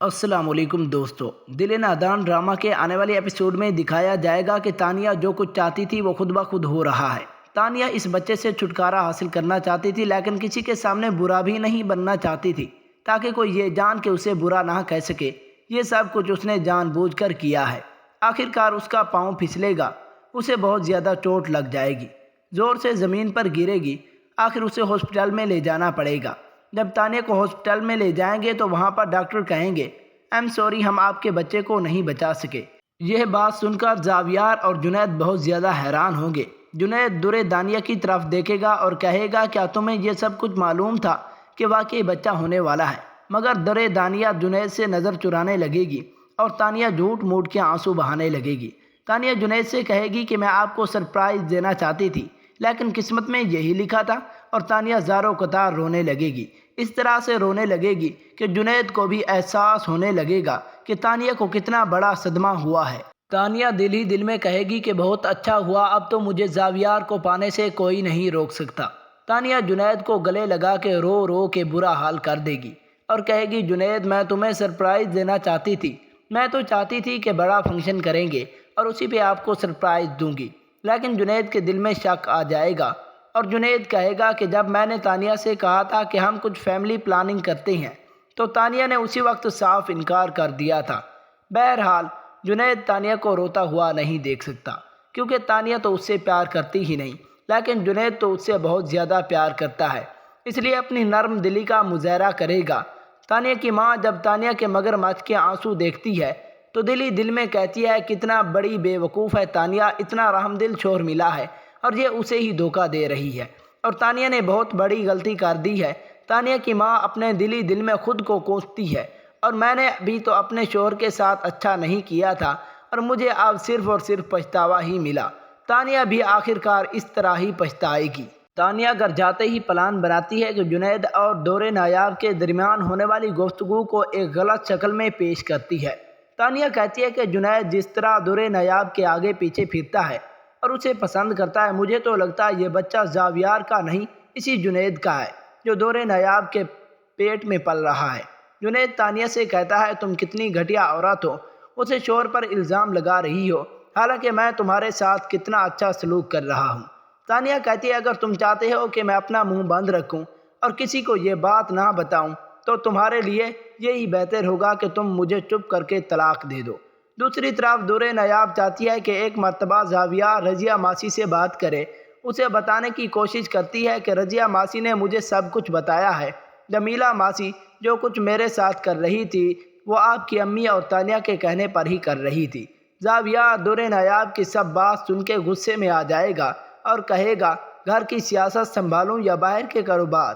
السلام علیکم دوستو، دل نادان ڈرامہ کے آنے والے ایپیسوڈ میں دکھایا جائے گا کہ تانیہ جو کچھ چاہتی تھی وہ خود بخود ہو رہا ہے۔ تانیہ اس بچے سے چھٹکارا حاصل کرنا چاہتی تھی، لیکن کسی کے سامنے برا بھی نہیں بننا چاہتی تھی تاکہ کوئی یہ جان کے اسے برا نہ کہہ سکے۔ یہ سب کچھ اس نے جان بوجھ کر کیا ہے۔ آخرکار اس کا پاؤں پھسلے گا، اسے بہت زیادہ چوٹ لگ جائے گی، زور سے زمین پر گرے گی، آخر اسے ہاسپٹل میں لے جانا پڑے گا۔ جب تانیہ کو ہاسپٹل میں لے جائیں گے تو وہاں پر ڈاکٹر کہیں گے ایم سوری، ہم آپ کے بچے کو نہیں بچا سکے۔ یہ بات سن کر زاویار اور جنید بہت زیادہ حیران ہوں گے۔ جنید درِ دانیہ کی طرف دیکھے گا اور کہے گا کیا تمہیں یہ سب کچھ معلوم تھا کہ واقعی بچہ ہونے والا ہے؟ مگر درِ دانیہ جنید سے نظر چرانے لگے گی اور تانیہ جھوٹ موٹ کے آنسو بہانے لگے گی۔ تانیہ جنید سے کہے گی کہ میں آپ کو سرپرائز دینا چاہتی تھی لیکن قسمت میں یہی لکھا تھا، اور تانیہ زاروں قطار رونے لگے گی۔ اس طرح سے رونے لگے گی کہ جنید کو بھی احساس ہونے لگے گا کہ تانیہ کو کتنا بڑا صدمہ ہوا ہے۔ تانیہ دل ہی دل میں کہے گی کہ بہت اچھا ہوا، اب تو مجھے زاویار کو پانے سے کوئی نہیں روک سکتا۔ تانیہ جنید کو گلے لگا کے رو رو کے برا حال کر دے گی اور کہے گی جنید، میں تمہیں سرپرائز دینا چاہتی تھی، میں تو چاہتی تھی کہ بڑا فنکشن کریں گے اور اسی پہ آپ کو سرپرائز دوں گی۔ لیکن جنید کے دل میں شک آ جائے گا اور جنید کہے گا کہ جب میں نے تانیہ سے کہا تھا کہ ہم کچھ فیملی پلاننگ کرتے ہیں تو تانیہ نے اسی وقت صاف انکار کر دیا تھا۔ بہرحال جنید تانیہ کو روتا ہوا نہیں دیکھ سکتا کیونکہ تانیہ تو اس سے پیار کرتی ہی نہیں، لیکن جنید تو اس سے بہت زیادہ پیار کرتا ہے، اس لیے اپنی نرم دلی کا مظاہرہ کرے گا۔ تانیہ کی ماں جب تانیہ کے مگرمچھ کے آنسو دیکھتی ہے تو دل ہی دل میں کہتی ہے کتنا بڑی بے وقوف ہے تانیہ، اتنا رحم دل شوہر ملا ہے اور یہ اسے ہی دھوکہ دے رہی ہے، اور تانیہ نے بہت بڑی غلطی کر دی ہے۔ تانیہ کی ماں اپنے دل ہی دل میں خود کو کوستی ہے اور میں نے بھی تو اپنے شوہر کے ساتھ اچھا نہیں کیا تھا اور مجھے اب صرف اور صرف پچھتاوا ہی ملا۔ تانیہ بھی آخرکار اس طرح ہی پچھتائے گی۔ تانیہ گھر جاتے ہی پلان بناتی ہے کہ جنید اور دورِ نایاب کے درمیان ہونے والی گفتگو کو ایک غلط شکل میں پیش کرتی ہے۔ تانیہ کہتی ہے کہ جنید جس طرح دورِ نایاب کے آگے پیچھے پھرتا ہے اور اسے پسند کرتا ہے، مجھے تو لگتا ہے یہ بچہ زاویار کا نہیں اسی جنید کا ہے جو دورِ نایاب کے پیٹ میں پل رہا ہے۔ جنید تانیہ سے کہتا ہے تم کتنی گھٹیا عورت ہو، اسے شوہر پر الزام لگا رہی ہو، حالانکہ میں تمہارے ساتھ کتنا اچھا سلوک کر رہا ہوں۔ تانیہ کہتی ہے اگر تم چاہتے ہو کہ میں اپنا منہ بند رکھوں اور کسی کو یہ بات نہ بتاؤں تو تمہارے لیے یہی بہتر ہوگا کہ تم مجھے چپ کر کے طلاق دے دو۔ دوسری طرف دورِ نایاب چاہتی ہے کہ ایک مرتبہ زاویہ رضیہ ماسی سے بات کرے، اسے بتانے کی کوشش کرتی ہے کہ رضیہ ماسی نے مجھے سب کچھ بتایا ہے، جمیلہ ماسی جو کچھ میرے ساتھ کر رہی تھی وہ آپ کی امی اور تانیہ کے کہنے پر ہی کر رہی تھی۔ زاویہ دورِ نایاب کی سب بات سن کے غصے میں آ جائے گا اور کہے گا گھر کی سیاست سنبھالوں یا باہر کے کاروبار۔